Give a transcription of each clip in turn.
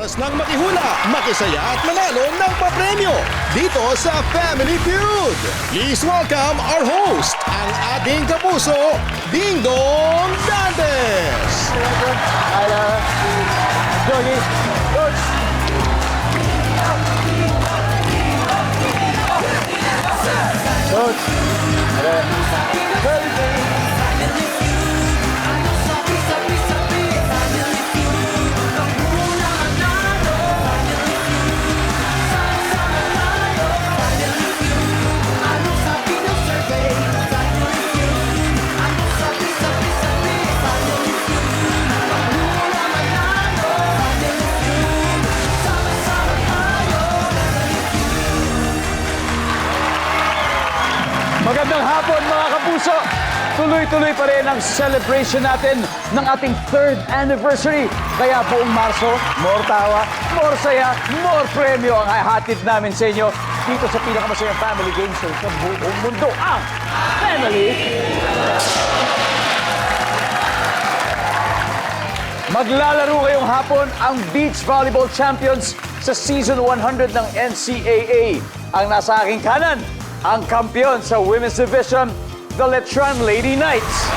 Oras ng makihula, makisaya at manalo ng papremyo dito sa Family Feud. Please welcome our host, ang ating kapuso, Ding Dong Dantes. Hello. Jogi. Coach. Coach. Magandang hapon mga kapuso! Tuloy-tuloy pa rin ang celebration natin ng ating 3rd anniversary. Kaya buong Marso, more tawa, more saya, more premyo ang hahatid namin sa inyo dito sa pinakamasayang family game show sa buong mundo, ang Family. Maglalaro ngayong hapon ang Beach Volleyball Champions sa Season 100 ng NCAA. Ang nasa aking kanan, ang kampiyon sa Women's Division, the Letran Lady Knights.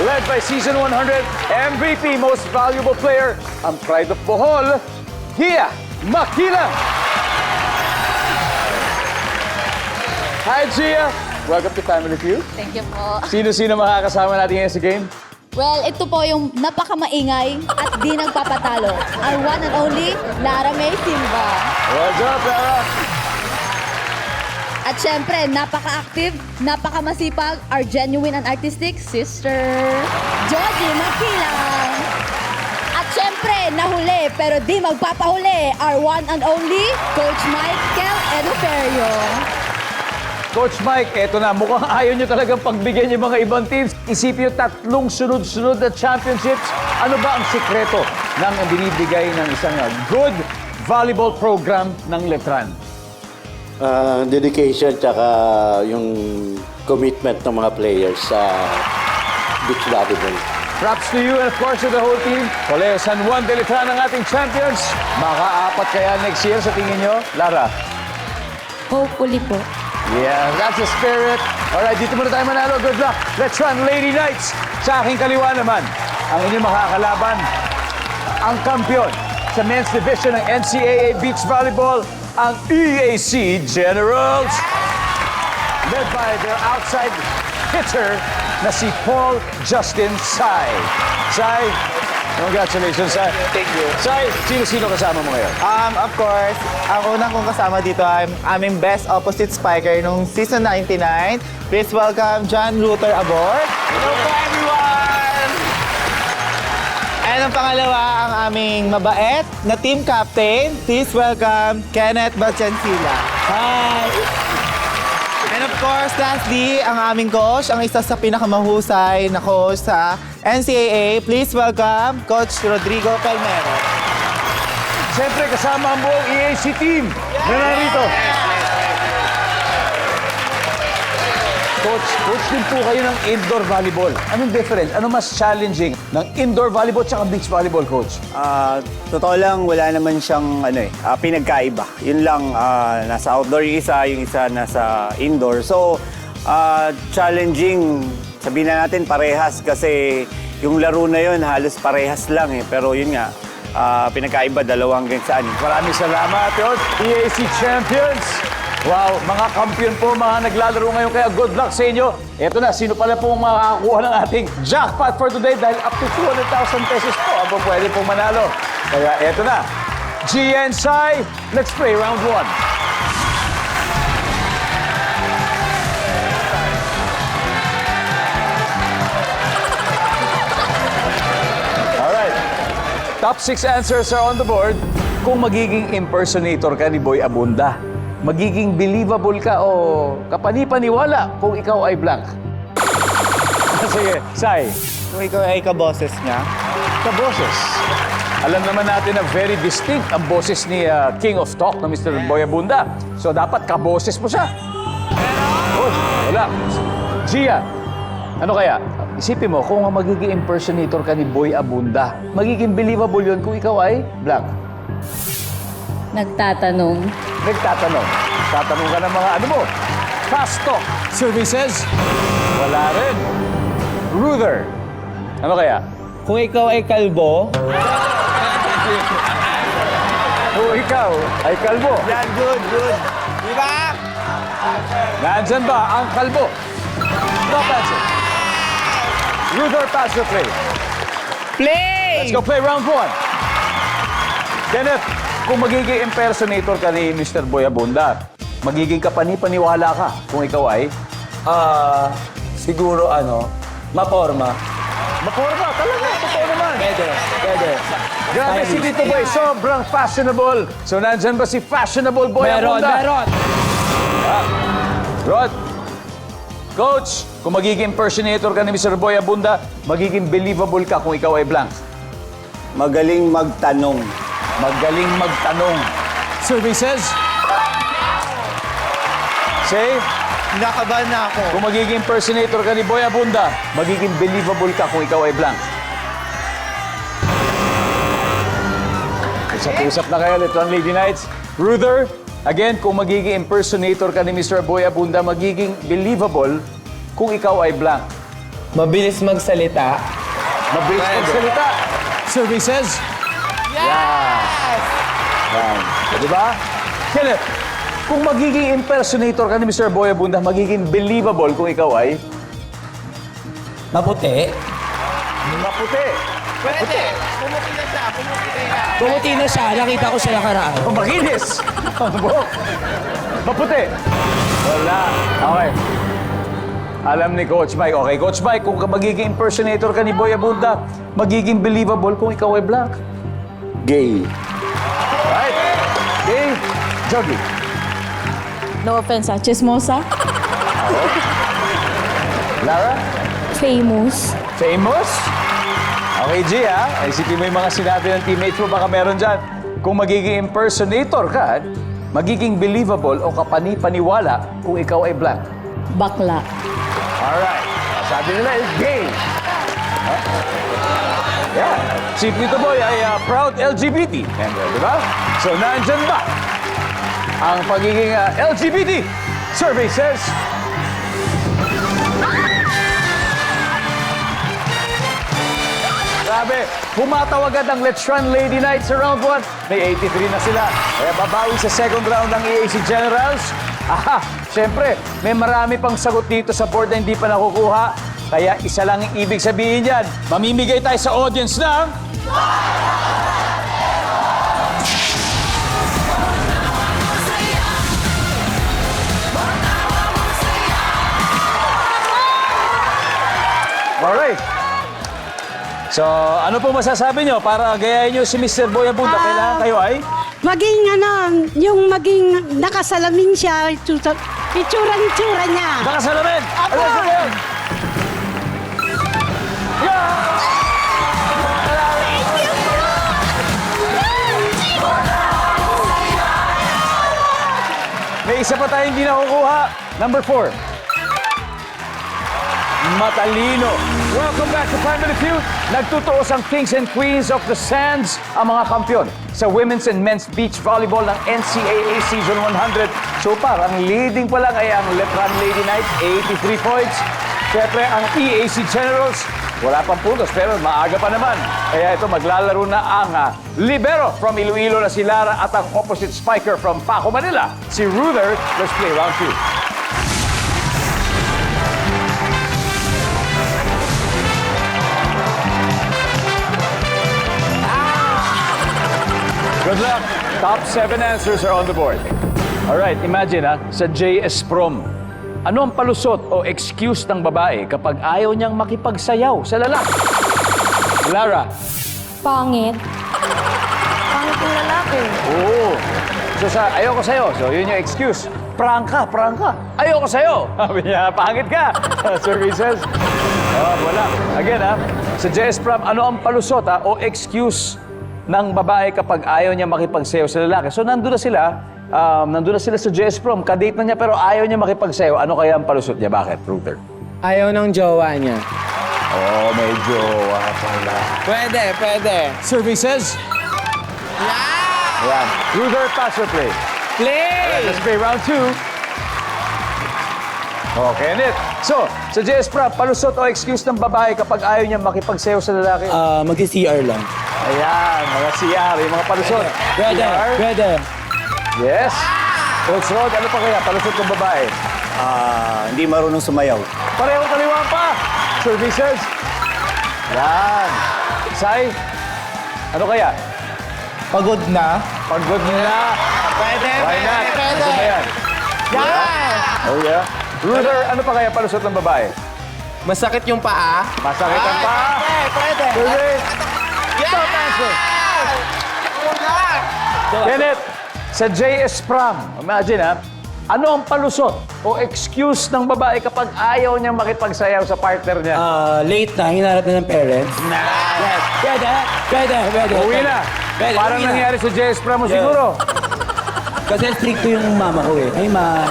Led by Season 100 MVP Most Valuable Player, ang Pride of Bohol, Gia Makilang. Hi, Gia! Welcome to Family Feud. Thank you po. Sino-sino makakasama natin ngayon sa game? Well, ito po yung napakamaingay at di nagpapatalo. Our one and only, Lara May Simba. What's up, Lara? At syempre, napaka-active, napaka-masipag, our genuine and artistic sister, Joji Makilang. At syempre, nahuli pero di magpapahuli, our one and only, Coach Michael Edoferio. Coach Mike, eto na. Mukhang ayaw nyo talagang pagbigyan yung mga ibang teams. Isipin nyo, 3 sunod-sunod na championships. Ano ba ang sikreto ng binibigay ng isang good volleyball program ng Letran? Dedication tsaka yung commitment ng mga players sa beach volleyball. Props to you and of course to the whole team. Colegio San Juan de Letran ang ating champions. Maka-4 kaya next year sa tingin nyo? Lara? Hopefully po. Yeah, that's the spirit. Alright, dito muna tayo manalo. Good luck. Let's run, Lady Knights. Sa aking kaliwa naman, ang inyong makakalaban, ang kampiyon sa men's division ng NCAA Beach Volleyball, ang EAC Generals. Led by their outside hitter na si Paul Justin Sai. Sai, congratulations, Sai. Thank you. Sai, sino-sino kasama mo ngayon? Of course, ang unang kong kasama dito ay aming best opposite spiker nung season 99. Please welcome John Luther Abor. Hello po, everyone! And ang pangalawa, ang aming mabait na team captain. Please welcome Kenneth Balchancilla. Hi! And of course, lastly, ang aming coach, ang isa sa pinakamahusay na coach sa NCAA. Please welcome Coach Rodrigo Palmero. Siyempre, kasama ang buong EAC team na narito. Coach din po kayo ng indoor volleyball. Anong difference? Ano mas challenging ng indoor volleyball at beach volleyball, Coach? Totoo lang, wala naman siyang pinagkaiba. Yun lang, nasa outdoor yung isa nasa indoor. So, challenging, sabihin na natin parehas kasi yung laro na yun halos parehas lang eh. Pero yun nga, pinagkaiba, dalawang hanggang saan. Maraming salamat, Coach. EAC Champions! Wow, mga kampiyon po, mga naglalaro ngayon, kaya good luck sa inyo. Eto na, sino pala po makakakuha ng ating jackpot for today dahil up to 200,000 pesos po ang pwede pong manalo. Kaya eto na, Gia and Sai, let's play round 1. Alright, top 6 answers are on the board. Kung magiging impersonator ka ni Boy Abunda, magiging believable ka o kapanipaniwala kung ikaw ay blank? Sige, Sai. Kung ikaw ay kaboses niya. Kaboses. Alam naman natin na very distinct ang boses ni King of Talk na Mr. Boy Abunda. So dapat kaboses mo siya. Oh, wala. Gia, ano kaya? Isipin mo, kung magiging impersonator ka ni Boy Abunda, magiging believable yun kung ikaw ay blank. Nagtatanong. Nagtatanong. Tatanong ka ng mga ano mo. Fast talk. Services? Wala rin. Ruther. Ano kaya? Kung ikaw ay kalbo, Kung ikaw ay kalbo. yan, good. Di ba? Nandyan ba ang kalbo? Top answer. Ruther, pass the play. Play! Let's go play round 1. Kenneth, kung magiging impersonator ka ni Mr. Boy Abunda, magiging kapani-paniwala ka kung ikaw ay Siguro maporma. maporma. Talaga, totoo naman. Pwede. Grabe si Tito Boy, sobrang fashionable. So nandyan ba si fashionable Boy Abunda? Meron. Rod, Coach, kung magiging impersonator ka ni Mr. Boy Abunda, magiging believable ka kung ikaw ay blank. Magaling magtanong. Magaling magtanong. Services? Say, Nakabahan na ako. kung magiging impersonator ka ni Boy Abunda, magiging believable ka kung ikaw ay blank. Usap-usap na kayo, Let's Run Lady Nights. Ruther, again, kung magiging impersonator ka ni Mr. Boy Abunda, magiging believable kung ikaw ay blank. Mabilis magsalita. Mabilis magsalita. Services? Yes! Yan. So, diba? Kenneth, kung magiging impersonator ka ni Mr. Boy Abunda, magiging believable kung ikaw ay Maputi. maputi. Pwede. Pumuti na siya. Nakita ko siya nakaraan. O makinis. Ang buhok. Maputi. Wala. Okay. Alam ni Coach Mike. Okay, Coach Mike, kung magiging impersonator ka ni Boy Abunda, magiging believable kung ikaw ay blank. Gay. Right? Okay. Jogi. No offense chismosa. Lara? Famous. Famous? Okay, G, ha? Isipin mo yung mga sinabi ng teammates mo, baka meron dyan. Kung magiging impersonator ka, magiging believable o kapani-paniwala kung ikaw ay blank. Bakla. Alright. Sabi nila is gay. Huh? Yeah. Si Tito Boy ay proud LGBT member, di ba? So, nandyan ba ang pagiging LGBT? Survey says... Grabe, pumatawag agad ang Let's Run Lady Nights sa round 1. May 83 na sila. Kaya babawi sa second round ng EAC Generals. Aha, syempre, may marami pang sagot dito sa board na hindi pa nakukuha. Kaya isa lang ang ibig sabihin yan. Mamimigay tayo sa audience ng... Alright. So, ano po masasabi nyo para gayahin nyo si Mr. Boy Abunda? Kailangan kayo ay... Maging yung maging nakasalamin siya, itsura niya. Nakasalamin! Ano sa yun? May isa pa tayong hindi nakukuha. Number 4. Matalino. Welcome back to Family Feud. Nagtutuos ang Kings and Queens of the Sands, ang mga kampiyon sa Women's and Men's Beach Volleyball ng NCAA Season 100. So parang leading pa lang ay ang Let's Run Lady Knights, 83 points. Siyempre, ang EAC Generals, wala pang puntos, pero maaga pa naman. Kaya ito, maglalaro na ang libero from Iloilo na si Lara at ang opposite spiker from Paco, Manila, si Ruther. Let's play round 2. Good luck. Top 7 answers are on the board. All right, imagine sa JS Prom. Ano ang palusot o excuse ng babae kapag ayaw niyang makipagsayaw sa lalaki? Lara. Pangit. Pangit yung lalaki. Oo. So ayoko sa'yo. So yun yung excuse. Prank ka. Ayoko sa'yo. Sabi niya, pangit ka. Services. Wala. Again sa JS Prom, ano ang palusot o excuse ng babae kapag ayaw niya makipagsayaw sa lalaki? So nandun na sila sa JS Prom, kadate na niya pero ayaw niya makipagsayaw. Ano kaya ang palusot niya? Bakit, Ruther? Ayaw ng jowa niya. Oh, medyo pala. Pwede. Survey says? Yan. Ruther, pass or play? Play! Let's play round 2. Okay, Kenneth. So, sa JS Prop, palusot o excuse ng babae kapag ayaw niya makipagsayaw sa lalaki? Magsi-CR lang. Ayan, mga CR, yung mga palusot. CR. Pwede. Yes. Coach Rod, ano pa kaya? Palusot ng babae. Hindi marunong sumayaw. Pareho kaliwa pa. Services. Yan. Sai, ano kaya? Pagod na. Pagod na. Pwede, Why not? Ano ba yan? Oh yeah. Ruder, ano pa kaya palusot ng babae? Masakit yung paa. Masakit ang paa. Pwede. Survey. Stop answer. Kenneth, sa JS Prom, imagine ha, ano ang palusot o excuse ng babae kapag ayaw niyang makipagsayaw sa partner niya? Late na, hinarap na ng parents. Pwede. Uwi na. Pwede, Parang uwi na. nangyari sa JS Prom mo siguro. Kasi stricto yung mama ko eh. Ay, ma.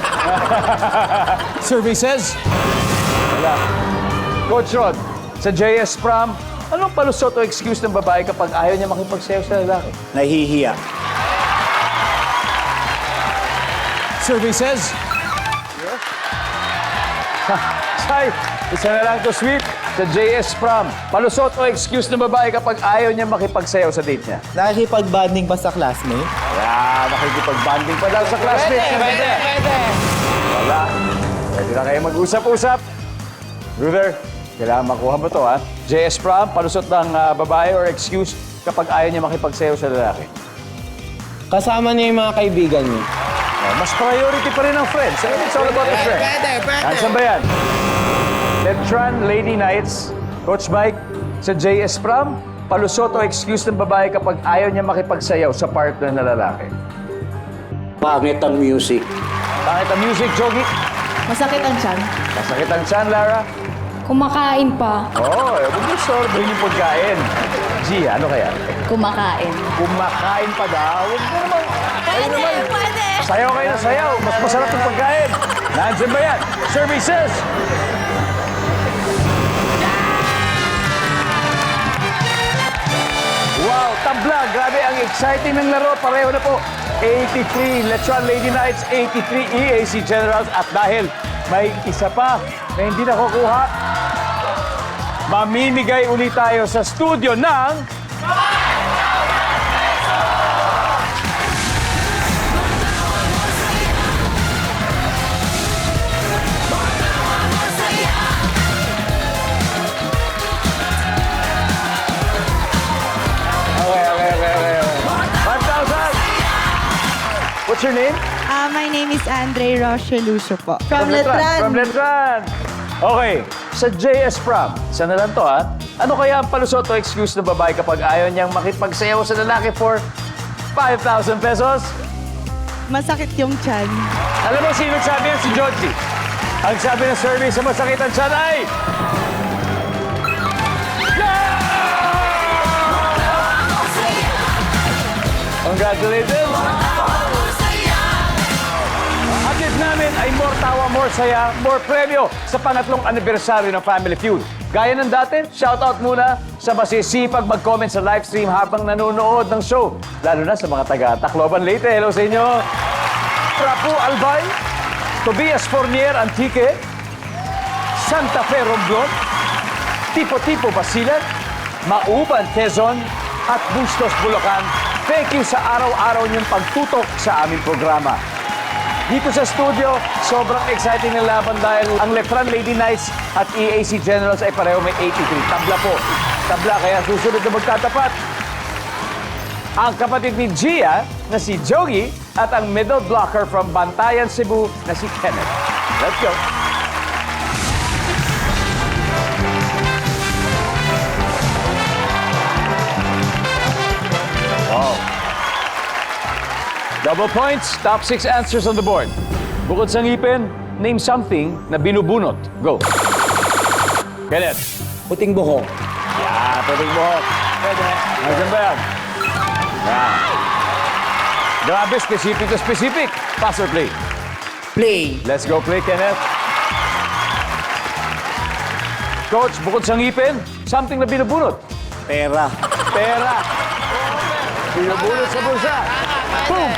Survey says? Wala. Coach Rod, sa JS Prom, anong palusot o excuse ng babae kapag ayaw niya makipagsayaw sa lalaki? Nahihiya. Survey says? Say, isa na lang to sweep. Sa JS Prom, palusot o excuse ng babae kapag ayaw niya makipagsayaw sa date niya? Nakikipag-bonding pa sa classmate. Yan, nakikipag-banding pa daw sa classmates. Pwede. Wala. Pwede na kayo mag-usap-usap. Ruder, kailangan makuha mo to, ha? JS Prom, palusot ng babae or excuse kapag ayaw niya makipagsayaw sa lalaki. Kasama niya yung mga kaibigan niya. Mas priority pa rin ang friends. It's all about the friends. Nasaan ba yan? Letran Lady Knights, Coach Mike, sa JS Prom, palusot o excuse ng babae kapag ayaw niya makipagsayaw sa partner na lalaki. Pangit ang music. Bakit ang music, Jogi? Masakit ang tiyan. Masakit ang tiyan, Lara? Kumakain pa. Oo, huwag mo sorbohin yung pagkain. G, ano kaya? Kumakain. Kumakain pa daw. Huwag mo naman. Ayun naman. Pwede. Sayaw kayo na sayaw. Mas masarap yung pagkain. Nandiyan ba yan? Services! Wow, tabla. Grabe, ang exciting ng laro. Pareho na po. 83 Lechon Lady Knights, 83 EAC Generals. At dahil may isa pa na hindi nakukuha, mamimigay ulit tayo sa studio ng... Okay. 1,000! What's your name? My name is Andre Roche Lucio po. From From Letran. Okay, sa JS Prom, sana lang to ha. Ano kaya ang palusot o excuse ng babae kapag ayaw niyang makipagsayaw sa lalaki for 5,000 pesos? Masakit yung tiyan. Alam mo sino sabi yan? Si Georgie. Ang sabi ng survey sa masakit ang tiyan ay... Congratulations! Hatid namin ay more tawa, more saya, more premyo sa pangatlong anibersaryo ng Family Feud. Gaya ng dati, shoutout muna sa masisipag mag-comment sa live stream habang nanonood ng show. Lalo na sa mga taga-Tacloban Leyte. Hello sa inyo! Trapu Albay, Tobias Fournier Antique, Santa Fe Romblon, Tipo-Tipo Basilan, Mauban Quezon, at Bustos Bulacan. Thank you sa araw-araw niyong pagtutok sa aming programa. Dito sa studio, sobrang exciting na laban dahil ang Letran Lady Knights at EAC Generals ay pareho may 83. Tabla po. Tabla, kaya susunod na magtatapat. Ang kapatid ni Gia na si Jogi at ang middle blocker from Bantayan, Cebu na si Kenneth. Let's go. Wow. Double points, top 6 answers on the board. Bukod sa ngipin, name something na binubunot. Go. Kenneth. Puting buhok. Puting buhok. Pwede. Nandiyan ba yan? Yan. Grabe, specific to specific. Pass or play? Play. Let's go play, Kenneth. Coach, bukod sa ngipin, something na binubunot. Pera. Pera. Binubunot sa bulsa. Boom!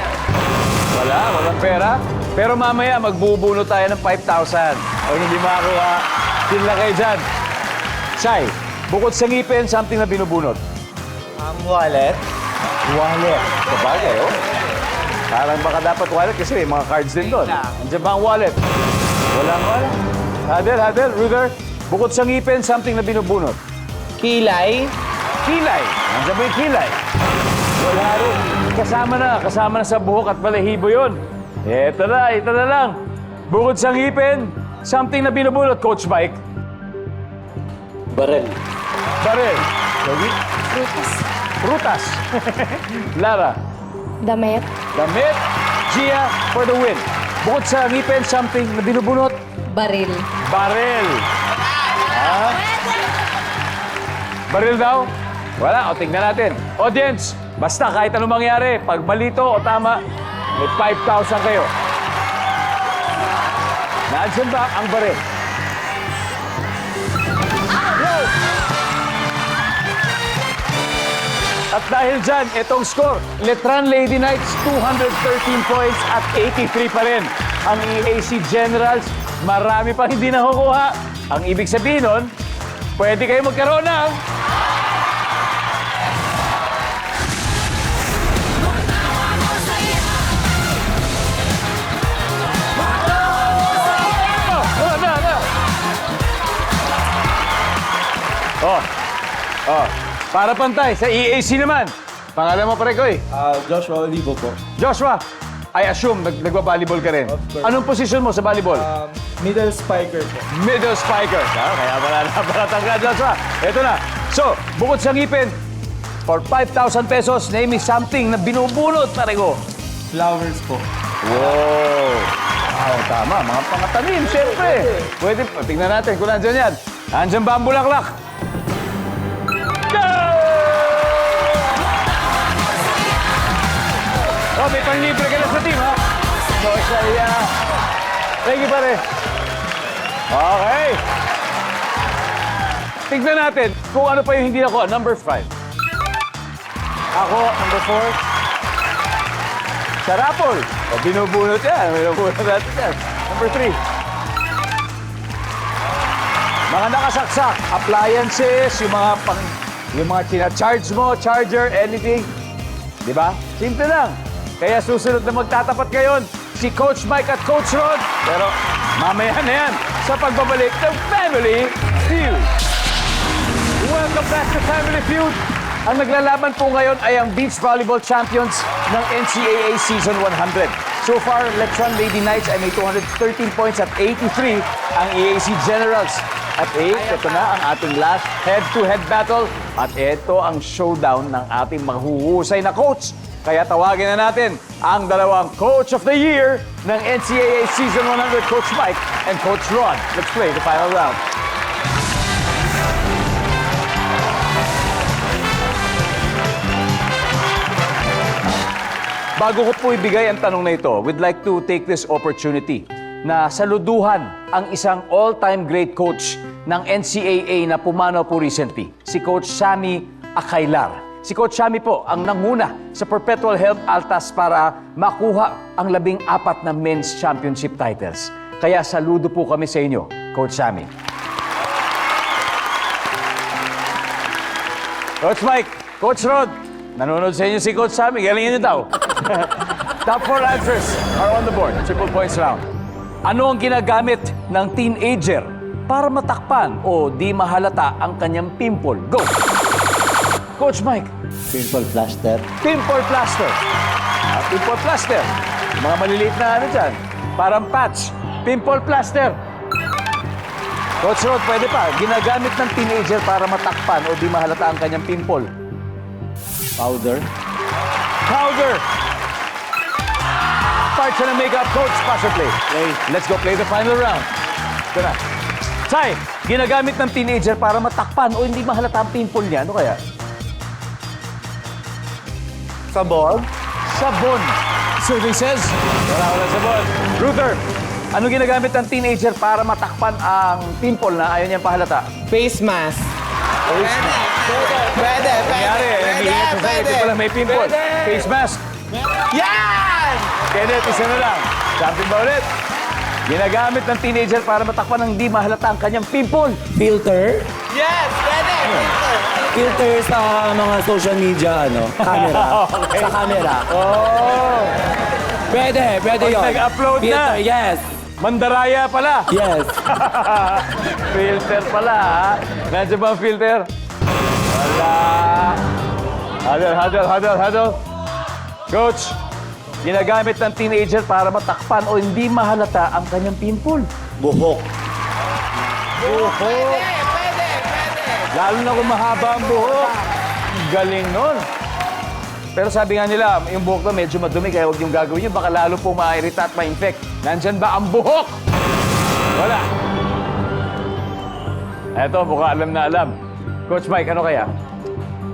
Walang pera. Pero mamaya, magbubunot tayo ng 5,000. O hindi makakuha, sila kayo dyan. Sai, bukod sa ngipin, something na binubunot. Wallet. Wallet. Sabagay, oh. Parang baka dapat wallet kasi may mga cards din doon. Andiyan ba ang wallet? Walang wallet. Hadel, Ruther. Bukod sa ngipin, something na binubunot. Kilay. Kilay. Andiyan ba yung kilay? Wala rin. Kasama na sa buhok at balahibo yun. Ito na lang. Bukod sa ngipin, something na binubunot, Coach Mike. Barel. Barel. Prutas. Lara. Damit. Damit. Gia for the win. Bukod sa ngipin, something na binubunot. Baril. Baril. Ah? Baril daw? Wala, o tingnan natin. Audience, basta kahit anong mangyari, pag balito o tama, may 5,000 kayo. Nandiyan ba ang baril? Yo! At dahil dyan, itong score, Letran Lady Knights, 213 points at 83 pa rin. Ang EAC Generals, marami pang hindi nakukuha. Ang ibig sabihin nun, pwede kayo magkaroon ng... Oh, para pantay sa EAC naman. Pangalan mo pare ko eh. Joshua Olivo po. Joshua, I assume nagba-volleyball ka rin. Anong posisyon mo sa volleyball? Middle spiker po. Middle spiker. Kaya pala tangga, Joshua. Ito na. So, bukod sa ngipin, for 5,000 pesos, name me something na binubunot, pare ko. Flowers po. Wow! Wow, tama. Mga pangatanim, siyempre. Pwede, tingnan natin kung nandyan yan. Nandyan ba ang bulaklak? Go! Oh, may panglibre ka na sa team, ha? So, saya. Thank you, pare. Okay. Tignan natin kung ano pa yung hindi ako. Number 5. Ako, number 4. Sarapol. O, binubunot yan. Binubunot natin yan. Number 3. Mga nakasaksak, appliances, yung mga tina-charge mo, charger, anything. Di ba? Simple lang. Kaya susunod na magtatapat ngayon, si Coach Mike at Coach Rod. Pero mamaya na yan sa pagbabalik ng Family Feud. Welcome back to Family Feud. Ang naglalaban po ngayon ay ang beach volleyball champions ng NCAA Season 100. So far, Letran Lady Knights ay may 213 points at 83 ang EAC Generals. At ito na ang ating last head-to-head battle. At ito ang showdown ng ating mahuhusay na coach. Kaya tawagin na natin ang dalawang Coach of the Year ng NCAA Season 100, Coach Mike and Coach Ron. Let's play the final round. Bago ko po ibigay ang tanong na ito, we'd like to take this opportunity na saluduhan ang isang all-time great coach ng NCAA na pumanaw po recently, si Coach Sammy Akailar. Si Coach Sammy po ang nanguna sa Perpetual Health Altas para makuha ang 14 na men's championship titles. Kaya saludo po kami sa inyo, Coach Sammy. Coach Mike, Coach Rod, nanonood sa inyo si Coach Sammy. Galingin niyo daw. Top 4 answers are on the board. Triple points round. Ano ang ginagamit ng teenager para matakpan o di mahalata ang kanyang pimple? Go! Coach Mike. Pimple plaster. Pimple plaster. Pimple plaster. Mga maliliit na ano dyan. Parang patch. Pimple plaster. Coach Rod, pwede pa. Ginagamit ng teenager para matakpan o di mahalata ang kanyang pimple. Powder. Powder. Part siya ng makeup. Coach, pass or play? Play. Let's go play the final round. Ito na. Sai, ginagamit ng teenager para matakpan o hindi mahalata ang pimple niya. Ano kaya? Sabon. Sabon. Survey says, wala sabon. Ruther, Ano ginagamit ng teenager para matakpan ang pimple na ayaw niyang pahalata? Face mask. Pwede. Nangyari, nag-iingat sa sa'yo, di pala may pimple. Face mask. Yan! Kenneth, isa na lang. Champion ba ulit? Ginagamit ng teenager para matakpan ng di mahalata ang kanyang pimple. Filter? Yes! Pwede! Filter sa mga social media, camera. Okay. Sa camera. Oh! Pwede Pag yun. nag-upload na. Filter, yes. Mandaraya pala. Yes. Filter pala, ha? Nandiyan ba ang filter? Wala. Huddle. Coach, ginagamit ng teenager para matakpan o hindi mahalata ang kanyang pimple. Buhok. Buhok. Lalo na kung mahaba ang buhok. Galing nun. Pero sabi nga nila, yung buhok na medyo madumi, kaya huwag yung gagawin yun. Baka lalo pong ma-irita at ma-infect. Nandyan ba ang buhok? Wala. Eto, mukha alam na alam. Coach Mike, ano kaya?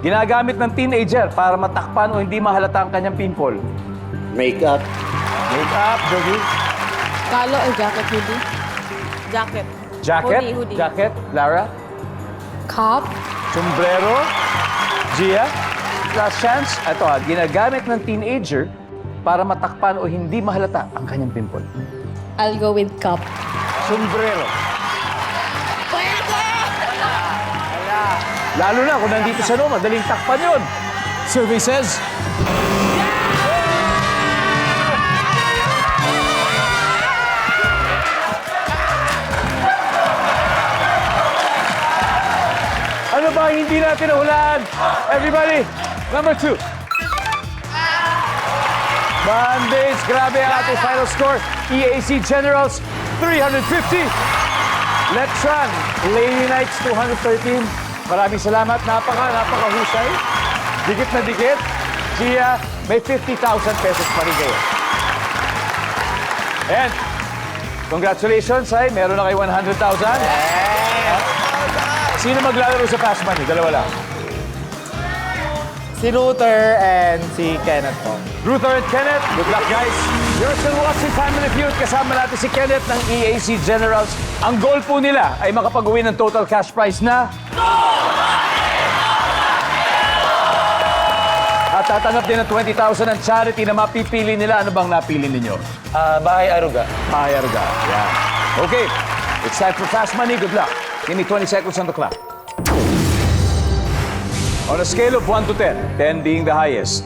Ginagamit ng teenager para matakpan o hindi mahalata ang kanyang pimple. Makeup. Make-up, Jogi. Kalo or jacket, hoodie? Jacket. Jacket? Hoodie. Jacket? Lara? Cap? Sombrero? Gia? Last chance? Ito ginagamit ng teenager para matakpan o hindi mahalata ang kanyang pimple. I'll go with cup. Sombrero. Lalo na kung nandito sa loob, madaling takpan yun. Survey says... Ano ba ang hindi natin nahulaan? Everybody, number 2. Band-Aids, grabe ang ating final score. EAC Generals, 350. Letran, Lady Knights, 213. Maraming salamat. Napakahusay. Dikit na dikit. Gia, may 50,000 pesos pa rin kayo. And, congratulations, ay, meron na kayo 100,000. Sino maglalaro sa Fast Money? Dalawa lang. Si Ruther and si Kenneth po. Ruther and Kenneth, good luck guys. You're still watching Family Feud. Kasama natin si Kenneth ng EAC Generals. Ang goal po nila ay makapag-uwi ng total cash prize na... At tatanggap din ng 20,000 ang charity na mapipili nila. Ano bang napili ninyo? Bahay Aruga. Bahay Aruga. Yeah. Okay, it's time for Fast Money. Good luck. Give me 20 seconds on the clock. On a scale of 1 to 10, 10 being the highest,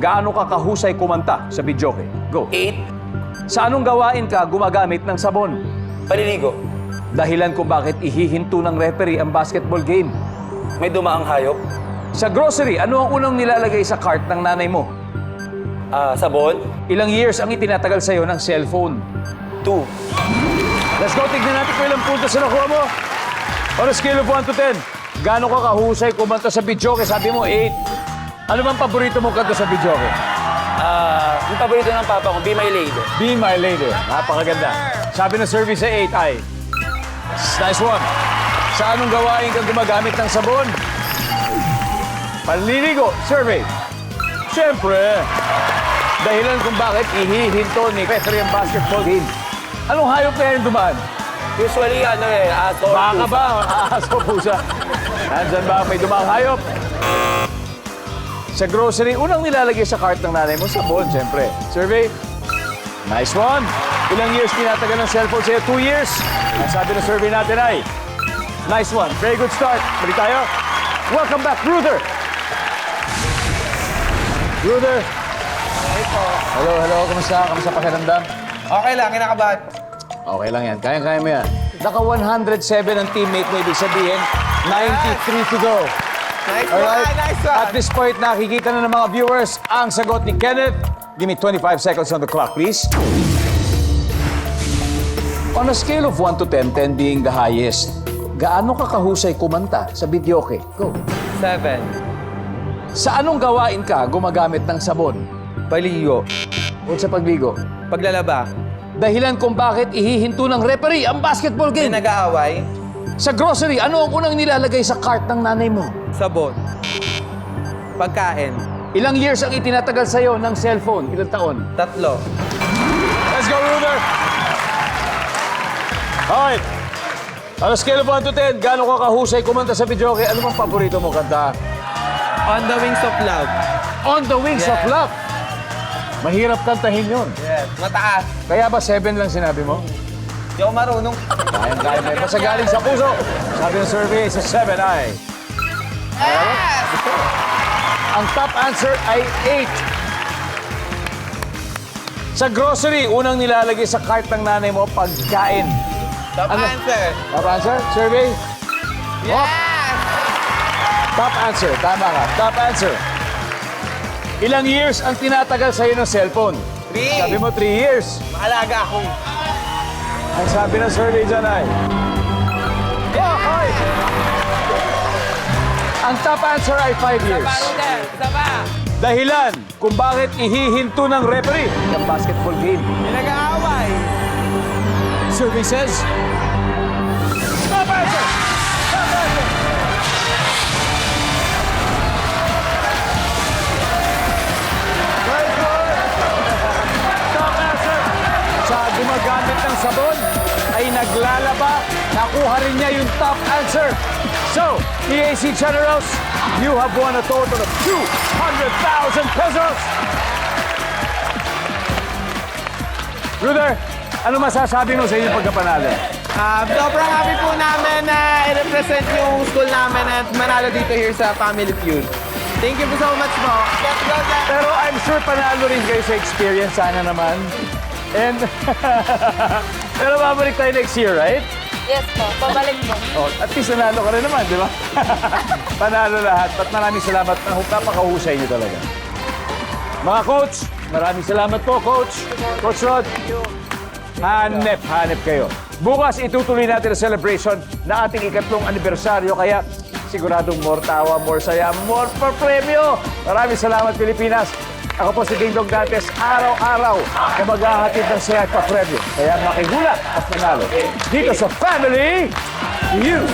gaano ka kahusay kumanta sa videoke? Go. 8. Sa anong gawain ka gumagamit ng sabon? Paliligo. Dahilan kung bakit ihihinto ng referee ang basketball game. May dumaang hayop. Sa grocery, ano ang unang nilalagay sa cart ng nanay mo? Sabon. Ilang years ang itinatagal sa'yo ng cellphone? 2. Let's go, tignan natin kung ilang puntos na nakuha mo. On a scale of 1 to 10, gaano ka kahusay kumanta sa videoke? Sabi mo, 8. Ano bang paborito mo kanta sa videoke? Yung paborito ng papa ko, Be My Lady. Be My Lady. Napakaganda. Sabi ng survey sa 8 ay, nice one. Sa anong gawain kang gumagamit ng sabon? Panliligo. Survey. Siyempre, dahilan kung bakit ihihinto ni referee ang basketball game. Anong hayop kaya yung dumaan? Usually, aso. Baka ba? Aso, pusa. Nandyan ba may dumaang hayop? Sa grocery, unang nilalagay sa cart ng nanay mo, sabon, siyempre. Survey. Nice one. Ilang years tinatagal ng cellphone sa'yo? 2 years. Ang sabi ng survey natin ay, nice one. Very good start. Balik tayo. Welcome back, Ruther. Ruther. Hello. Kamusta? Kamusta pakiramdam? Okay lang, kinakabahan. Okay lang yan. Kaya mo yan. Naka 107 ang teammate mo. Ibig sabihin, 93 to go. Nice Alright. one, nice one. At this point, nakikita na ng mga viewers ang sagot ni Kenneth. Give me 25 seconds on the clock, please. On a scale of 1 to 10, 10 being the highest, gaano ka kahusay kumanta sa videoke? Go. 7. Sa anong gawain ka gumagamit ng sabon? Paligo. O sa pagligo? Paglalaba. Dahilan kung bakit ihihinto ng referee ang basketball game. Nag-aaway. Sa grocery, ano ang unang nilalagay sa cart ng nanay mo? Sabon. Pagkain. Ilang years ang itinatagal sa'yo ng cellphone? Ilang taon? 3. Let's go, Ruther! Alright. On a scale of 1 to 10, gaano ka kahusay kumanta sa videoke? Ano bang paborito mo kanta? On the Wings of Love. On the Wings of Love. Mahirap kantahin yun. Yes. Mataas. Kaya ba 7 lang sinabi mo? Hindi ako marunong. Kaya may basta galing sa puso. Sabi ng survey sa 7 ay... Yes! Ang top answer ay 8. Sa grocery, unang nilalagay sa cart ng nanay mo, pagkain. Top answer. Top answer? Survey? Yes! Top answer. Tama ka. Top answer. Ilang years ang tinatagal sa'yo ng cellphone? 3. Sabi mo 3 years. Maalaga ako. Ang sabi ng survey dyan ay... Ang top answer ay 5 years. Isa pa. Dahilan kung bakit ihihinto ng referee ng basketball game. Pinag-aaway. Survey says... Top answer! Top answer! Very good! Top answer! Sa gumagamit ng sabon ay naglalaba, nakuha rin niya yung top answer. So, EAC Generals, you have won a total of 200,000 pesos! Ruder, ano masasabi mo sa inyong pagkapanalo? Sobrang happy po namin na i-represent yung school namin at manalo dito here sa Family Feud. Thank you po so much po. Let's go, guys! Pero I'm sure panalo rin kayo sa experience, sana naman. And, pero babalik tayo next year, right? Yes po, pabalik po. Oh, at least nanalo ka rin naman, di ba? Panalo lahat. At maraming salamat. Napakahusay niyo talaga. Mga coach, maraming salamat po, coach. Coach Rod. Hanep kayo. Bukas itutuloy natin ang celebration na ating 3th anibersaryo. Kaya siguradong more tawa, more saya, more for premyo. Maraming salamat, Pilipinas. Ako po si Ding Dong Dantes, araw-araw na maghahatid ng saya at pa-premyo. Kaya makihula at manalo. Dito sa Family Feud.